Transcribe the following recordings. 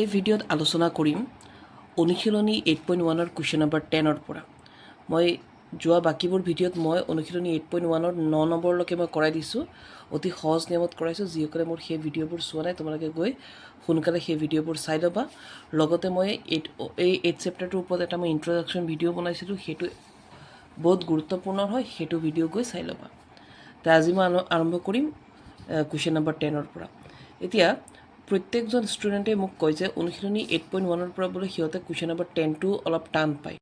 এই ভিডিঅ'ত আলোচনা কৰিম অনুশীলনী 8.1 কুৱেশ্যন নম্বৰ 10 পৰা মই যোৱা বাকিবোৰ ভিডিঅ'ত মই অনুশীলনী 8.1 9 নম্বৰলৈকে মই কৰাই দিছোঁ অতি সহজ নিয়মত কৰাইছোঁ যিসকলে মোৰ সেই ভিডিঅ'বোৰ চোৱা নাই তোমালোকে গৈ সোনকালে সেই ভিডিঅ'বোৰ চাই ল'বা লগতে মই এই 8 চেপ্টাৰটোৰ ওপৰত এটা মই ইন্ট্ৰডাকশ্যন ভিডিঅ' বনাইছিলোঁ সেইটো বহুত গুৰুত্বপূৰ্ণ হয় সেইটো ভিডিঅ' গৈ চাই ল'বা তে আজি মই আৰম্ভ কৰিম কুৱেশ্যন নম্বৰ 10 পৰা এতিয়া প্ৰত্যেকজন ষ্টুডেণ্টে মোক কয় যে অনুশীলনী 8.1 পৰা বোলে সিহঁতে কুৱেশ্যন নম্বৰ 10টো অলপ টান পায়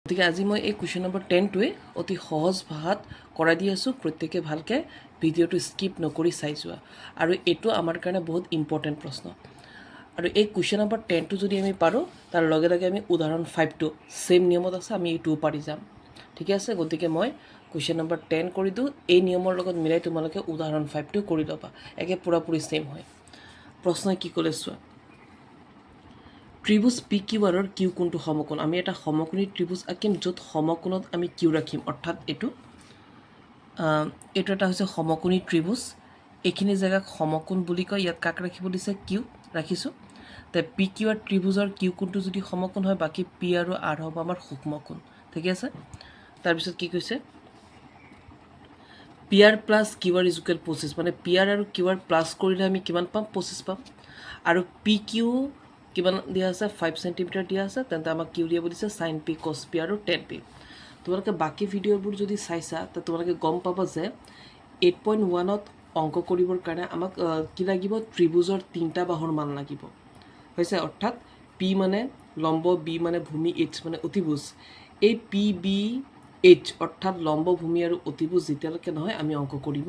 গতিকে আজি মই এই কুৱেশ্যন নম্বৰ 10টোৱে অতি সহজ ভাষাত কৰাই দি আছোঁ প্ৰত্যেকে ভালকৈ ভিডিঅ'টো স্কিপ নকৰি চাই যোৱা আৰু এইটো আমাৰ কাৰণে বহুত ইম্পৰ্টেণ্ট প্ৰশ্ন আৰু এই কুৱেশ্যন নম্বৰ 10টো যদি আমি পাৰোঁ তাৰ লগে লগে আমি উদাহৰণ 5টো ছেম নিয়মত আছে আমি এইটোও পাৰি যাম ঠিক আছে গতিকে মই কুৱেশ্যন নম্বৰ 10 কৰি দিওঁ এই নিয়মৰ লগত মিলাই তোমালোকে উদাহৰণ 5টো কৰি ল'বা একে পুৰাপুৰি ছেম হয় প্ৰশ্ন কি ক'লে চোৱা ত্ৰিভুজ পি কিউ আৰৰ কিউ কোণটো সমকোণ আমি এটা সমকোণী ত্ৰিভুজ আঁকিম য'ত সমকোণত আমি কিউ ৰাখিম অৰ্থাৎ এইটো এটা হৈছে সমকোণী ত্ৰিভুজ এইখিনি জেগাক সমকোণ বুলি কয় ইয়াত কাক ৰাখিব দিছে কিউ ৰাখিছোঁ তে পি কিউ আৰ ত্ৰিভুজৰ কিউ কোণটো যদি সমকোণ হয় বাকী পি আৰু আৰ হ'ব আমাৰ সূক্ষ্মকোণ ঠিকে আছে তাৰপিছত কি কৈছে P R plus Q R is equal 25 মানে পি আৰ আৰু কিউ আৰ প্লাছ কৰিলে আমি কিমান পাম 25 পাম আৰু পি কিউ কিমান দিয়া আছে 5 সেন্টিমিটাৰ দিয়া আছে তেন্তে আমাক কিউ দিয়া দিছে সাইন পি কস পি আৰু টেন পি তোমালোকে বাকি ভিডিঅ'বোৰ যদি চাইছা তে তোমালোকে গম পাবা যে 8.1ত অংক কৰিবৰ কাৰণে আমাক কি লাগিব ত্ৰিভুজৰ তিনিটা বাহুৰ মান লাগিব হৈছে অৰ্থাৎ পি মানে লম্ব বি মানে ভূমি এইচ মানে অতিভুজ এই পি বি এইচ অৰ্থাৎ লম্ব ভূমি আৰু অতিভুজ যেতিয়ালৈকে নহয় আমি অংক কৰিব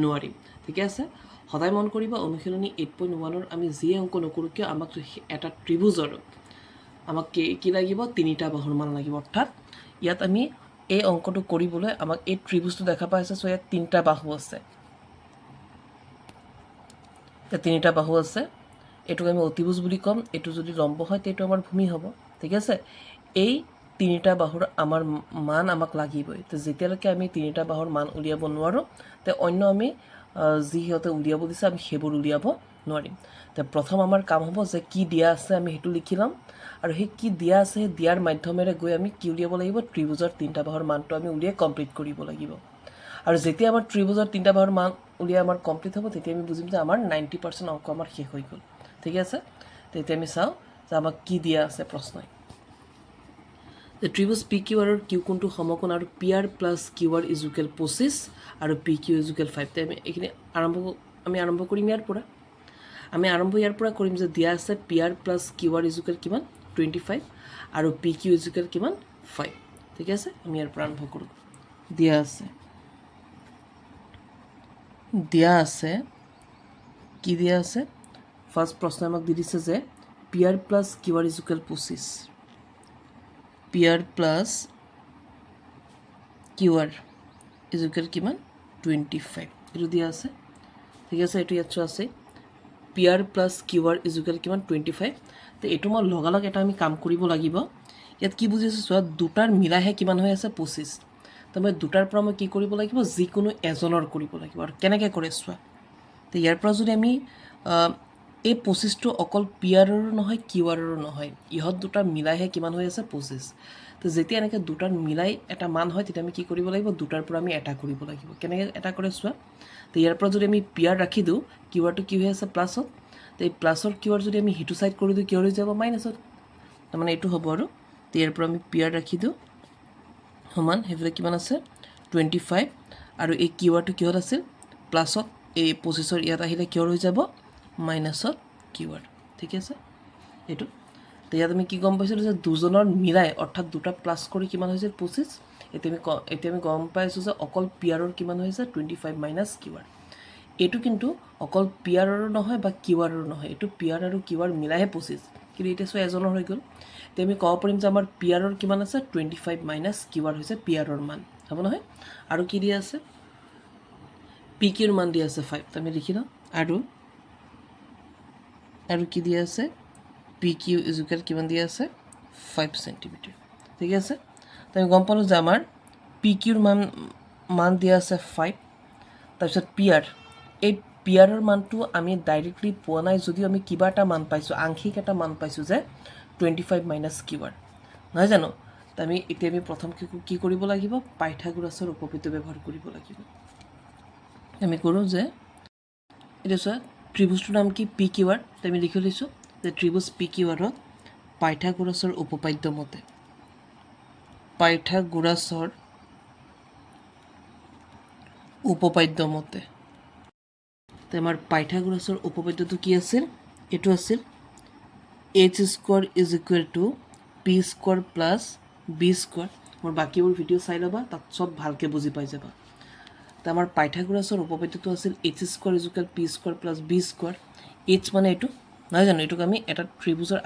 নোৱাৰিম ঠিক আছে সদায় মন কৰিবা অনুশীলনী 8.1ৰ আমি যি অংক নকৰোঁ কিয় আমাক এটা ত্ৰিভুজৰ আমাক কি লাগিব তিনিটা বাহুৰ মান লাগিব অৰ্থাৎ ইয়াত আমি এই অংকটো কৰিবলৈ আমাক এই ত্ৰিভুজটো দেখা পাইছে সো ইয়াত তিনিটা বাহু আছে ইয়াত তিনিটা বাহু আছে এটোক আমি অতিভুজ বুলি কম এটো যদি লম্ব হয় তেটো আমাৰ ভূমি হ'ব ঠিক আছে এই তিনিটা বাহুৰ আমাৰ মান আমাক লাগিবই তো যেতিয়ালৈকে আমি তিনিটা বাহুৰ মান উলিয়াব নোৱাৰো তে অন্য আমি যি হিতে উলিয়াব দিছে আমি হেবোৰ উলিয়াব নোৱাৰিম তে প্ৰথম আমাৰ কাম হ'ব যে কি দিয়া আছে আমি হেতু লিখি লম আৰু হে কি দিয়া আছে দিয়াৰ মাধ্যমেৰে গৈ আমি কি উলিয়াব লাগিব ত্ৰিভুজৰ তিনিটা বাহুৰ মানটো আমি উলিয়াই কমপ্লিট কৰিব লাগিব আৰু যেতিয়া আমাৰ ত্ৰিভুজৰ তিনিটা বাহুৰ মান উলিয়াই আমাৰ কমপ্লিট হ'ব তেতিয়া আমি বুজিম যে আমাৰ 90% অংক আমাৰ শেষ হৈ গ'ল ঠিক আছে তেতিয়া আমি চাও যে আমাক কি দিয়া আছে প্ৰশ্নই The ত্ৰিভুজ পি কিউ আৰৰ কিউ কোণটো সমকোণ আৰু P R plus Q R is equal 25 আৰু পি কিউ ইজ ইকুৱেল 5 তে আমি আৰম্ভ কৰিম ইয়াৰ পৰা কৰিম যে দিয়া আছে P R plus Q R is equal কিমান 25 আৰু পি কিউ ইজ ইকুৱেল কিমান 5 ঠিক আছে আমি ইয়াৰ পৰা আৰম্ভ কৰোঁ দিয়া আছে কি দিয়া আছে ফাৰ্স্ট প্ৰশ্ন আমাক দি দিছে যে P R plus Q R is equal 25 P R plus Q R is equal কিমান 25 এইটো দিয়া আছে ঠিক আছে এইটো ইয়াত আছে P R plus Q R is equal কিমান 25 তো এইটো মই লগালগ এটা আমি কাম কৰিব লাগিব ইয়াত কি বুজি আছোঁ চোৱা দুটাৰ মিলাইহে কিমান হৈ আছে 25 তো মই দুটাৰ পৰা মই কি কৰিব লাগিব যিকোনো এজনৰ কৰিব লাগিব আৰু কেনেকৈ কৰে চোৱা তো ইয়াৰ পৰা যদি আমি এই 25টো অকল পি আৰৰো নহয় কিউ আৰৰো নহয় ইহঁত দুটা মিলাইহে কিমান হৈ আছে 25 তো যেতিয়া এনেকৈ দুটাৰ মিলাই এটা মান হয় তেতিয়া আমি কি কৰিব লাগিব দুটাৰ পৰা আমি এটা কৰিব লাগিব কেনেকৈ এটা কৰে চোৱা তো ইয়াৰ পৰা যদি আমি পি আৰ ৰাখি দিওঁ কিউ আৰটো কি হৈ আছে প্লাছত তো এই প্লাছৰ কিউ আৰ যদি আমি হিটো সাইড কৰি দিওঁ কিউ হৈ যাব মাইনাছত তাৰমানে এইটো হ'ব আৰু তো ইয়াৰ পৰা আমি পি আৰ ৰাখি দিওঁ সমান সেইফালে কিমান আছে 25 আৰু এই কিউ আৰটো কিহত আছিল প্লাছত এই 25ৰ ইয়াত আহিলে কিহৰ হৈ যাব মাইনাছত কিউ আৰ ঠিক আছে এইটো তো ইয়াত আমি কি গম পাইছিলোঁ যে দুজনৰ মিলাই অৰ্থাৎ দুটা প্লাছ কৰি কিমান হৈছে 25 এতিয়া আমি গম পাইছোঁ যে অকল পি আৰৰ কিমান হৈছে 25 মাইনাছ কিউ আৰ এইটো কিন্তু অকল পি আৰৰো নহয় বা কিউ আৰৰো নহয় এইটো পি আৰ আৰু কিউ আৰ মিলাইহে 25 কিন্তু এতিয়া চোৱা এজনৰ হৈ গ'ল এতিয়া আমি ক'ব পাৰিম যে আমাৰ পি আৰৰ কিমান আছে 25 মাইনাছ কিউ আৰ হৈছে পি আৰৰ মান হ'ব নহয় আৰু কি দিয়া আছে পি কিউৰ মান দিয়া আছে 5 তো আমি লিখি লওঁ আৰু কি দিয়া আছে পি কিউ ইজ ইকুৱেল কিমান দিয়া আছে 5 সেন্টিমিটাৰ ঠিক আছে তো আমি গম পালোঁ যে আমাৰ পি কিউৰ মান দিয়া আছে 5 তাৰপিছত পি আৰ এই পিয়াৰৰ মানটো আমি ডাইৰেক্টলি পোৱা নাই যদিও আমি কিবা এটা মান পাইছোঁ, আংশিক এটা মান পাইছোঁ যে 25 মাইনাছ কিউআৰ, নহয় জানো? এতিয়া আমি প্ৰথম কি কৰিব লাগিব? পাইথাগোৰাছৰ উপপাদ্য ব্যৱহাৰ কৰিব লাগিব। আমি কৰোঁ যে এতিয়া চোৱা ত্ৰিভুজটোৰ নাম কি? P QR. আমি লিখি লৈছোঁ যে ত্ৰিভুজ পি কিউআৰত পাইথাগোৰাছৰ উপপাদ্য মতে আমাৰ পাইথাগোৰাছৰ উপপাদ্যটো কি আছিল? এইটো আছিল h square is equal to P square plus B square. মোৰ বাকীবোৰ ভিডিঅ' চাই ল'বা, তাত চব ভালকৈ বুজি পাই যাবা। তো আমাৰ পাইথাগোৰাছৰ উপপাদ্যটো আছিল h square is equal P square plus B square. h মানে এইটো, নহয় জানো? এইটোক আমি এটা ত্ৰিভুজৰ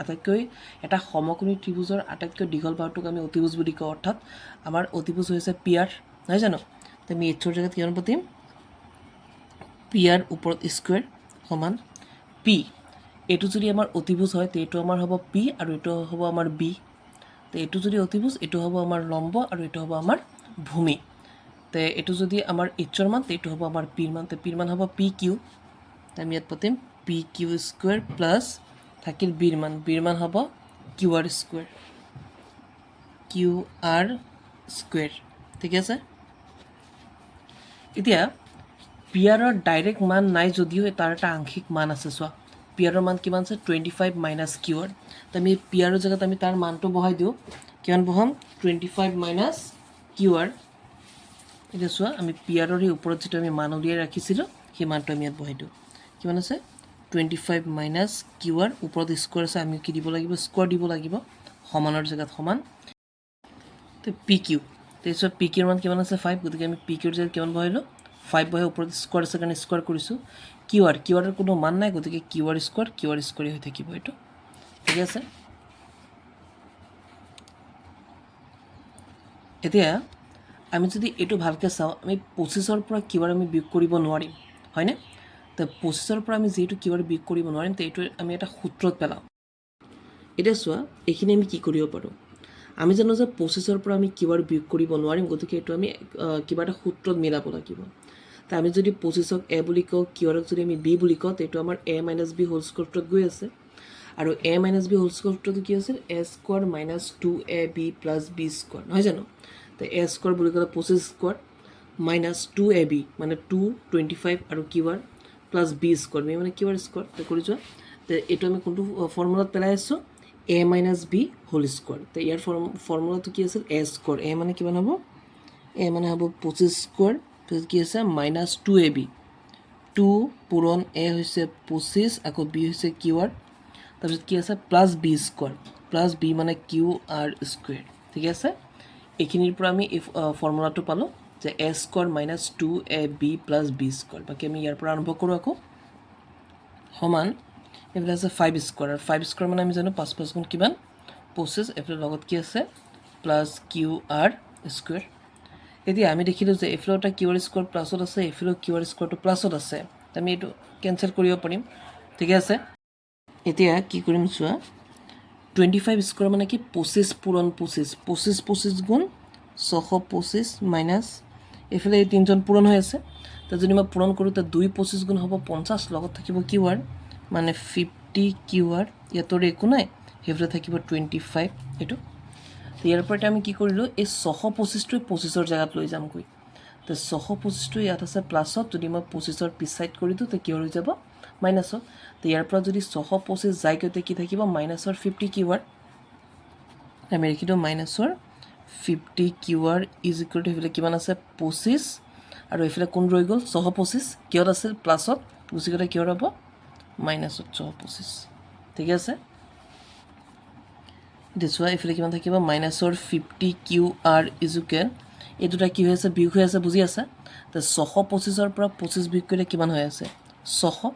এটা সমকোণী ত্ৰিভুজৰ আটাইতকৈ দীঘল বাহুটোক আমি অতিভুজ বুলি কওঁ, অৰ্থাৎ আমাৰ অতিভুজ হৈছে পি আৰ, নহয় জানো? তো আমি এইচৰ জেগাত কিমান পাতিম? পি আৰ ওপৰত স্কুৱেৰ সমান পি। এইটো যদি আমাৰ অতিভুজ হয়, তো এইটো আমাৰ হ'ব পি আৰু এইটো হ'ব আমাৰ বি। তো এইটো যদি অতিভুজ, এইটো হ'ব আমাৰ লম্ব আৰু এইটো হ'ব আমাৰ ভূমি। তো এইটো যদি আমাৰ এইচৰ মান, তো এইটো হ'ব আমাৰ পিৰ মান। তো পিৰ মান হ'ব পি কিউ। তো আমি ইয়াত পাতিম পি কিউ স্কুৱেৰ প্লাছ থাকিল বিৰ মান হ'ব কিউ আৰ স্কুৱেৰ। ঠিক আছে? এতিয়া পি আৰৰ ডাইৰেক্ট মান নাই যদিও তাৰ এটা আংশিক মান আছে। চোৱা পি আৰৰ মান কিমান আছে? 25 মাইনাছ কিউ আৰ। তো আমি পি আৰৰ জেগাত আমি তাৰ মানটো বহাই দিওঁ। কিমান বহাম? 25 মাইনাছ কিউ আৰ। এতিয়া চোৱা আমি পি আৰৰ সেই ওপৰত যিটো আমি মান উলিয়াই ৰাখিছিলোঁ, সেই মানটো আমি ইয়াত বহাই দিওঁ। কিমান আছে? 25 মাইনাছ কিউ আৰ। ওপৰত স্কোৱাৰ আছে, আমি কি দিব লাগিব? স্কোৱাৰ দিব লাগিব। সমানৰ জেগাত সমান। তো পি কিউ, তাৰপিছত পি কিউৰ মান কিমান আছে? 5। গতিকে আমি পি কিউৰ জেগাত কিমান বহাইলোঁ? 5 বহাই ওপৰত স্কোৱাৰ আছে কাৰণে স্কোৱাৰ কৰিছোঁ। কিউ আৰৰ কোনো মান নাই, গতিকে কিউ আৰ স্কোৱাৰেই হৈ থাকিব এইটো। ঠিক আছে? এতিয়া আমি যদি এইটো ভালকৈ চাওঁ, আমি 25ৰ পৰা কিউ আৰ আমি বিয়োগ কৰিব নোৱাৰিম, হয়নে? তো 25ৰ পৰা আমি যিহেতু কিউ আৰ বিয়োগ কৰিব নোৱাৰিম, তো এইটো আমি এটা সূত্ৰত পেলাওঁ। এতিয়া চোৱা এইখিনি আমি কি কৰিব পাৰোঁ? আমি জানো যে 25ৰ পৰা আমি কিউ আৰ বিয়োগ কৰিব নোৱাৰিম, গতিকে এইটো আমি কিবা এটা সূত্ৰত মিলাব লাগিব। তো আমি যদি 25ক এ বুলি কওঁ, কিউ আৰক যদি আমি বি বুলি কওঁ, এইটো আমাৰ এ মাইনাছ বি হোল স্কোৱাৰত গৈ আছে। আৰু এ মাইনাছ বি হোল স্কোৱাৰটো কি আছিল? A square minus 2ab plus B square, নহয় জানো? তো এ স্কোৱাৰ বুলি ক'লে 25 স্কোৱাৰ মাইনাছ 2ab মানে 225 আৰু Q R plus B square, B মানে কিউ আৰ স্কোৱাৰ। তো কৰি যোৱা। তো এইটো আমি কোনটো ফৰ্মুলাত পেলাই আছোঁ? এ মাইনাছ বি হোল স্কোৱাৰ। তো ইয়াৰ ফৰ্মুলাটো কি আছিল? A square. এ মানে কিমান হ'ব? এ মানে হ'ব 25 স্কোৱাৰ, তাৰপিছত কি আছে? Minus 2ab। 2 পূৰণ এ হৈছে 25, আকৌ বি হৈছে কিউ আৰ, তাৰপিছত কি আছে? Plus B square. Plus B মানে কিউ আৰ স্কুৱেৰ। ঠিক আছে? এইখিনিৰ পৰা আমি এই ফৰ্মুলাটো পালোঁ যে A square minus 2ab plus B square. বাকী আমি ইয়াৰ পৰা আৰম্ভ কৰোঁ আকৌ। সমান এইফালে আছে 5 স্কোৱাৰ, আৰু 5 স্কোৱাৰ মানে আমি জানো 5 5 গুণ কিমান? 25। এইফালে লগত কি আছে? Plus Q R square. এতিয়া আমি দেখিলোঁ যে এইফালেও এটা কিউ আৰ স্কোৱাৰ প্লাছত আছে, এইফালেও কিউ আৰ স্কোৱাৰটো প্লাছত আছে। আমি এইটো কেনচেল কৰিব পাৰিম। ঠিকে আছে? এতিয়া কি কৰিম চোৱা, 25 স্কোৱাৰ মানে কি? 25 পূৰণ 25, 25 গুণ 625 মাইনাছ এইফালে এই 3জন পূৰণ হৈ আছে। তো যদি মই পূৰণ কৰোঁ, তো 2 25 গুণ হ'ব 50, লগত থাকিব কিউ আৰ মানে 50 কিউ আৰ। ইয়াতৰে একো নাই, সেইফালে থাকিব 25 এইটো। তো ইয়াৰ পৰা আমি কি কৰিলোঁ? এই 625টোৱে 25ৰ জেগাত লৈ যামগৈ। তো 625টো ইয়াত আছে প্লাছত, যদি মই 25ৰ পিছ চাইড কৰি দিওঁ, তো কিউ হৈ যাব মাইনাছত। তো ইয়াৰ পৰা যদি 625 যায়গৈ, তো কি থাকিব? মাইনাছৰ 50 কিউ আৰ। আমি লিখি দিওঁ মাইনাছৰ 50 Q R is equal to এইফালে কিমান আছে? 25, আৰু এইফালে কোন ৰৈ গ'ল? 625। কিহত আছিল? প্লাছত গুচি গ'লে কিহত হ'ব? মাইনাছত 625। ঠিক আছে? এতিয়া চোৱা এইফালে কিমান থাকিব? মাইনাছৰ 50 কিউ আৰ ইজ ইকুৱেল, এই দুটা কি হৈ আছে? বিয়োগ হৈ আছে, বুজি আছে? তো 625ৰ পৰা 25 বিয়োগ কৰিলে কিমান হৈ আছে? 600,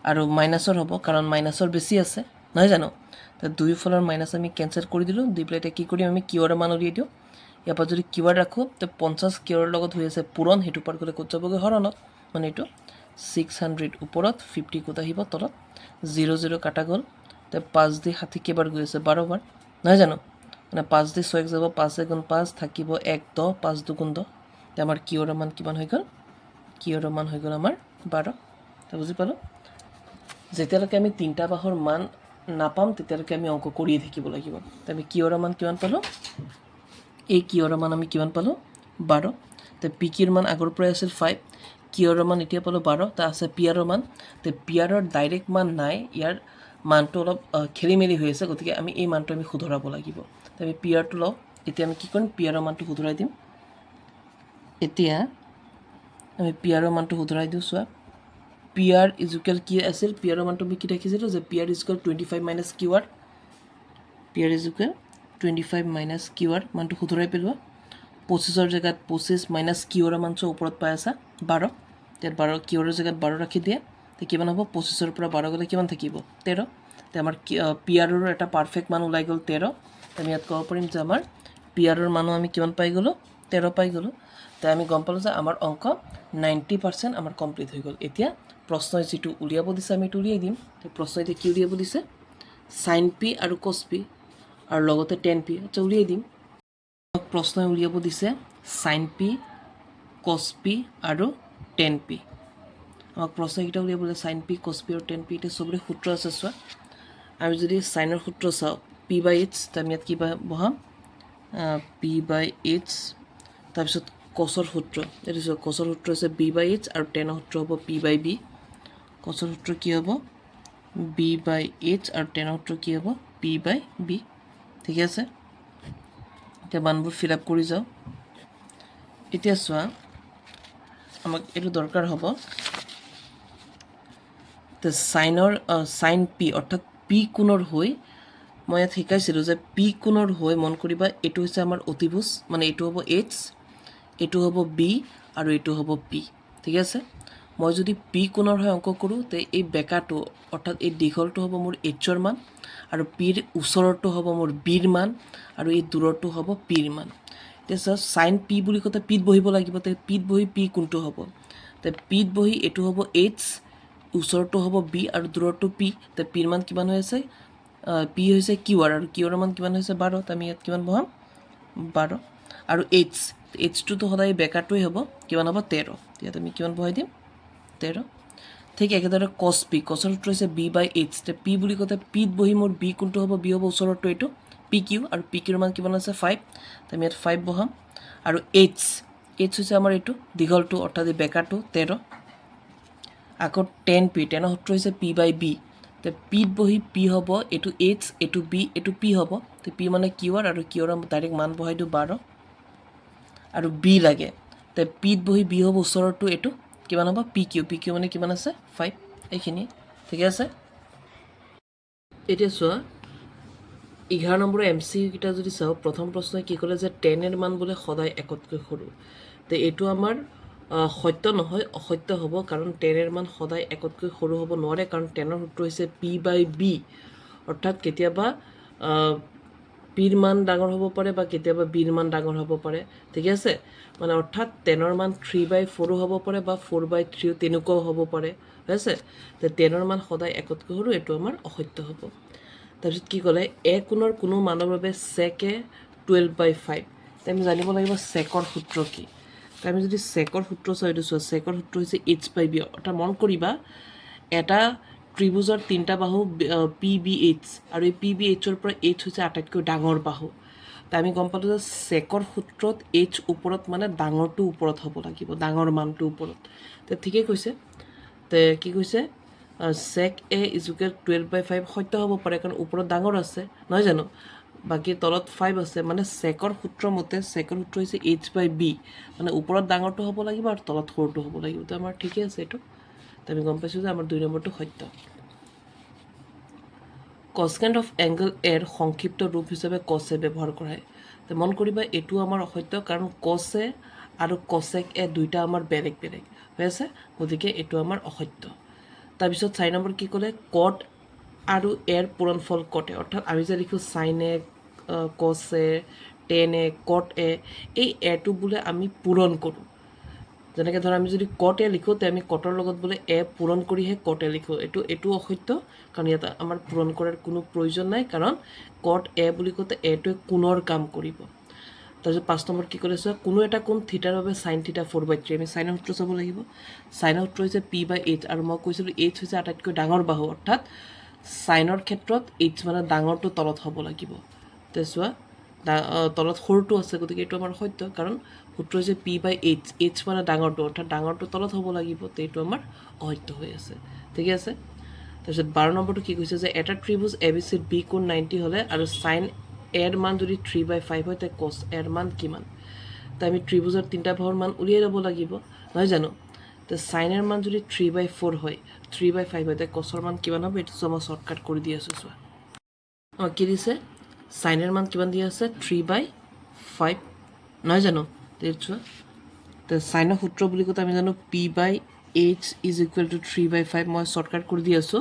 আৰু মাইনাছৰ হ'ব কাৰণ মাইনাছৰ বেছি আছে, নহয় জানো? তো দুয়োফালৰ মাইনাছ আমি কেনচেল কৰি দিলোঁ। দি পেলাই এতিয়া কি কৰিম? আমি কিউ আৰৰ মান উলিয়াই দিওঁ। ইয়াৰ পৰা যদি কিউ আৰ ৰাখোঁ, তো 50 কিউ আৰৰ লগত হৈ আছে পূৰণ, সেইটো পাৰ গ'লে ক'ত যাবগৈ? হৰণত। মানে এইটো 600 ওপৰত, 50 ক'ত আহিব? তলত। 0 0 কাটা গ'ল। তো 5 দি 60 কেইবাৰ গৈ আছে? 12 বাৰ, নহয় জানো? মানে 5 দি 6 যাব, 5 গুণ 5 থাকিব 1 10, 5 2 গুণ 10। তো আমাৰ কিউ আৰৰ মান কিমান হৈ গ'ল? কিউ আৰৰ মান হৈ গ'ল আমাৰ 12। তা বুজি পালো যেতিয়ালৈকে আমি তিনিটা বাহুৰ মান নাপাম তেতিয়ালৈকে আমি অংক কৰিয়ে থাকিব লাগিব তা আমি কিউৰ মান কিমান পালো এই কিউৰ মান আমি কিমান পালো 12 তে পি কিউৰ মান আগৰ পৰাই আছিল 5 কিউৰ মান এতিয়া পালো 12 তা আছে পি আৰৰ মান তে পি আৰৰ ডাইৰেক্ট মান নাই ইয়াৰ মানটো অলপ খেলিমেলি হৈ আছে গতিকে আমি এই মানটো আমি শুধৰাব লাগিব তে আমি পি আৰটো লওঁ এতিয়া আমি কি কৰিম পি আৰৰ মানটো শুধৰাই দিম এতিয়া আমি পি আৰৰ মানটো শুধৰাই দিওঁ চোৱা পি আৰ ইজুকেল কি আছিল পি আৰৰ মানটো আমি কি দেখিছিলোঁ যে পি আৰ ইজুকেল 25 minus Q R P R ইজুকেল 25 মাইনাছ কিউ আৰ মানটো শুধৰাই পেলোৱা 25ৰ জেগাত 25 মাইনাছ কিউৰ মান চোৱা ওপৰত পাই আছা 12 ইয়াত 12 কিউৰ জেগাত 12 ৰাখি দিয়া তে কিমান হ'ব 25ৰ পৰা 12 গ'লে কিমান থাকিব 13 তে আমাৰ পি আৰৰ এটা পাৰফেক্ট মান ওলাই গ'ল 13 আমি ইয়াত ক'ব পাৰিম যে আমাৰ পি আৰৰ মানো আমি কিমান পাই গ'লো 13 পাই গ'লো তে আমি গম পালোঁ যে আমাৰ অংক 90% আমাৰ কমপ্লিট হৈ গ'ল এতিয়া প্ৰশ্নই যিটো উলিয়াব দিছে আমি এইটো উলিয়াই দিম তে প্ৰশ্ন এতিয়া কি উলিয়াব দিছে সাইন পি আৰু কস পি আৰু লগতে টেন পি আচ্ছা উলিয়াই দিম প্ৰশ্নই উলিয়াব দিছে সাইন পি কস পি আৰু টেন পি আমাক প্ৰশ্নকেইটা উলিয়াব দিছে সাইন পি কস পি আৰু টেন পি এতিয়া চবৰে সূত্ৰ আছে চোৱা আমি যদি সাইনৰ সূত্ৰ চাওঁ পি বাই এইচ তে আমি ইয়াত কি বহাম পি বাই এইচ তাৰপিছত কছৰ সূত্ৰ এইটো চোৱা কছৰ সূত্ৰ হৈছে বি বাই এইচ আৰু টেনৰ সূত্ৰ হ'ব পি বাই বি কছৰ সূত্ৰ কি হ'ব বি বাই এইচ আৰু টেনৰ সূত্ৰ কি হ'ব পি বাই বি ঠিক আছে এতিয়া মানবোৰ ফিল আপ কৰি যাওঁ এতিয়া চোৱা আমাক এইটো দৰকাৰ হ'ব তে সাইন পি অৰ্থাৎ পি কোণৰ হৈ মই ইয়াত শিকাইছিলোঁ যে পি কোণৰ হৈ মন কৰিবা এইটো হৈছে আমাৰ অতিভুজ মানে এইটো হ'ব এইচ এইটো হ'ব বি আৰু এইটো হ'ব পি ঠিক আছে মই যদি পি কোণৰ হৈ অংক কৰোঁ তে এই বেকাটো অৰ্থাৎ এই দীঘলটো হ'ব মোৰ এইচৰ মান আৰু পিৰ ওচৰৰটো হ'ব মোৰ বিৰ মান আৰু এই দূৰৰটো হ'ব পিৰ মান এতিয়া চোৱা সাইন পি বুলি কওঁতে পিত বহিব লাগিব তে পিত বহি পি কোনটো হ'ব তে পিত বহি এইটো হ'ব এইচ ওচৰৰটো হ'ব বি আৰু দূৰৰটো পি তে পিৰ মান কিমান হৈ আছে পি হৈছে কিউ আৰ আৰু কিউৰ মান কিমান হৈছে 12 আমি ইয়াত কিমান বহাম 12 আৰু এইচটোতো সদায় বেকাৰটোৱে হ'ব কিমান হ'ব 13 ইয়াত আমি কিমান বহাই দিম 13 ঠিক একেদৰে কস পি কছৰ সূত্ৰ হৈছে বি বাই এইচ তে পি বুলি কওঁতে পিত বহি মোৰ বি কোনটো হ'ব বি হ'ব ওচৰৰটো এইটো পি কিউ আৰু পি কিউৰ মান কিমান আছে 5 আমি ইয়াত 5 বহাম আৰু এইচ হৈছে আমাৰ এইটো দীঘলটো অৰ্থাৎ এই বেকাৰটো 13 আকৌ টেন পি টেনৰ সূত্ৰ হৈছে পি বাই বি তে পিত বহি পি হ'ব এইটো এইচ এইটো বি এইটো পি হ'ব তে পি মানে কিউ আৰ আৰু কিউৰ ডাইৰেক্ট মান বহাই দিওঁ 12 আৰু বি লাগে তে পিত বহি বি হ'ব ওচৰৰটো এইটো কিমান হ'ব পি কিউ মানে কিমান আছে 5 এইখিনি ঠিক আছে এতিয়া চোৱা 11 নম্বৰ MCQ কেইটা যদি চাওঁ প্ৰথম প্ৰশ্নই কি ক'লে যে 10 এৰ মান বোলে সদায় একতকৈ সৰু তে এইটো আমাৰ সত্য নহয় অসত্য হ'ব কাৰণ 10 এৰ মান সদায় একতকৈ সৰু হ'ব নোৱাৰে কাৰণ 10 ৰ সূত্ৰ হৈছে পি বাই বি অৰ্থাৎ কেতিয়াবা পিৰ মান ডাঙৰ হ'ব পাৰে বা কেতিয়াবা বিৰ মান ডাঙৰ হ'ব পাৰে ঠিক আছে মানে অৰ্থাৎ 10 ৰ মান 3/4 হ'ব পাৰে বা 4/3 তেনেকুৱাও হ'ব পাৰে ঠিক আছে তে 10 ৰ মান সদায় একতকৈ সৰু এইটো আমাৰ অসত্য হ'ব তাৰপিছত কি ক'লে এ কোণৰ কোনো মানৰ বাবে সেকে 12/5 তে আমি জানিব লাগিব সেকৰ সূত্ৰ কি আমি যদি সেকৰ সূত্ৰ চাই দিছোঁ সেকৰ সূত্ৰ হৈছে h/b অৰ্থাৎ মন কৰিবা এটা ত্ৰিভুজৰ তিনিটা বাহু পি বি এইচ আৰু এই পি বি এইচৰ পৰা এইচ হৈছে আটাইতকৈ ডাঙৰ বাহু তে আমি গম পালোঁ যে সেকৰ সূত্ৰত এইচ ওপৰত মানে ডাঙৰটো ওপৰত হ'ব লাগিব ডাঙৰ মানটো ওপৰত তে ঠিকেই কৈছে তে কি কৈছে sec a ইজুকেল 12/5 সত্য হ'ব পাৰে কাৰণ ওপৰত ডাঙৰ আছে নহয় জানো বাকি তলত 5 আছে মানে সেকৰ সূত্ৰ মতে সেকৰ সূত্ৰ হৈছে h/b মানে ওপৰত ডাঙৰটো হ'ব লাগিব আৰু তলত সৰুটো হ'ব লাগিব তো আমাৰ ঠিকই আছে এইটো তো আমি গম পাইছোঁ যে আমাৰ 2 নম্বৰটো সত্য কসেকেণ্ড অফ এংগল এৰ সংক্ষিপ্ত ৰূপ হিচাপে কছে ব্যৱহাৰ কৰা হয় তো মন কৰিবা এইটো আমাৰ অসত্য কাৰণ কছে আৰু কসেক এ দুইটা আমাৰ বেলেগ বেলেগ হৈ আছে গতিকে এইটো আমাৰ অসত্য তাৰপিছত 4 নম্বৰ কি ক'লে কট আৰু এৰ পূৰণফল কটে অৰ্থাৎ আমি যে লিখোঁ সাইন এ কস এ টেন এ কট এ এই এটো বোলে আমি পূৰণ কৰোঁ যেনেকৈ ধৰ আমি যদি কট এ লিখোঁ তে আমি কটৰ লগত বোলে এ পূৰণ কৰিহে কট এ লিখোঁ এইটো অসত্য কাৰণ ইয়াত আমাৰ পূৰণ কৰাৰ কোনো প্ৰয়োজন নাই কাৰণ কট এ বুলি কওঁতে এটোৱে কোণৰ কাম কৰিব তাৰপিছত 5 নম্বৰ কি কৰিছে কোনো এটা কোণ থিটাৰ বাবে sin থিটা 4/3 আমি সাইনৰ সূত্ৰ চাব লাগিব সাইনৰ সূত্ৰ হৈছে p/h আৰু মই কৈছিলো h হৈছে আটাইতকৈ ডাঙৰ বাহু অৰ্থাৎ সাইনৰ ক্ষেত্ৰত h মানে ডাঙৰটো তলত হ'ব লাগিব তে চোৱা তলত সৰুটো আছে গতিকে এইটো আমাৰ সত্য কাৰণ সূত্ৰ হৈছে p/h h মানে ডাঙৰটো অৰ্থাৎ ডাঙৰটো তলত হ'ব লাগিব তে এইটো আমাৰ অসত্য হৈ আছে ঠিক আছে তাৰপিছত 12 নম্বৰটো কি কৈছে যে এটা ত্ৰিভুজ ABC ৰ b কোণ 90 হলে আৰু sin a এর মান যদি 3/5 হয় তে cos a এর মান কিমান তে আমি ত্রিভুজের তিনটা বাহুর মান উলিয়াই ল'ব লাগিব নহয় জানো তে sin এর মান যদি 3/4 হয় 3/5 হয় তে cos এর মান কিমান হবে এটা মই শর্টকাট কৰি দি আছো চোৱা কি দিছে sin এৰ মান কিমান দিয়া আছে 3/5 নহয় জানো তে চোৱা তে sin এর সূত্র বুলি কতে আমি জানো p/h is equal to 3/5 মই শর্টকাট কৰি দি আছো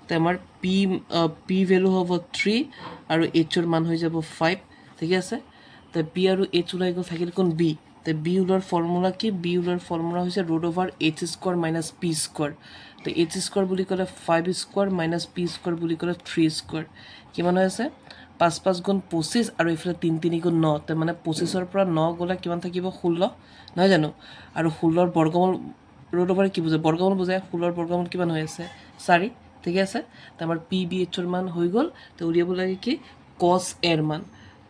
তে আমাৰ p ভ্যালু হ'ব 3 আৰু h এৰ মান হৈ যাব 5 ঠিক আছে তে b আৰু h ওলাই গ'ল থাকিল কোন b তে b ওলাৰ ফৰ্মুলা কি b ওলাৰ ফৰ্মুলা হৈছে √h² - p² তে h² বুলি ক'লে 5² - p² বুলি ক'লে 3² কিমান হৈ আছে 5 5 গুণ 25 আৰু ইফালে 3 3 গুণ 9 তে মানে 25 ৰ পৰা 9 গলে কিমান থাকিব 16 নহয় জানো আৰু 16 ৰ বৰ্গমূল √, কি বুঝে বৰ্গমূল বুঝায় 16 ৰ বৰ্গমূল কিমান হৈ আছে 4 ঠিক আছে তে আমাৰ p/h ৰ মান হৈ গ'ল তে উলিয়াব লাগে কি cos a এর মান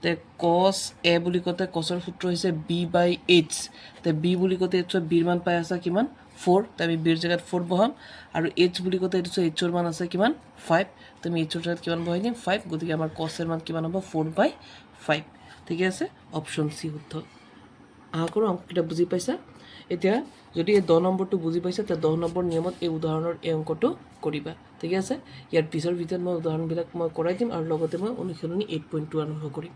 তে cos a বুলি কতে cos ৰ সূত্ৰ হৈছে b/h তে b বুলি কতে h b ৰ মান পাই আছে কিমান 4 তে আমি b ৰ জায়গাত 4 বহাম আৰু h বুলি কতে h ৰ মান আছে কিমান 5 তে আমি h ৰ জায়গাত কিমান বহাই দিম 5 গতিকে আমাৰ cos এর মান কিমান হ'ব 4/5 ঠিক আছে অপশন সি শুদ্ধ আশা কৰোঁ অংকটা বুজি পাইছা এতিয়া যদি এই 10 নম্বৰটো বুজি পাইছা তে 10 নম্বৰ নিয়মত এই উদাহৰণৰ এই অংকটো কৰিবা ঠিক আছে ইয়াৰ পিছৰ ভিডিঅ'ত মই উদাহৰণবিলাক মই কৰাই দিম আৰু লগতে মই অনুশীলনী 8.2 আৰম্ভ কৰিম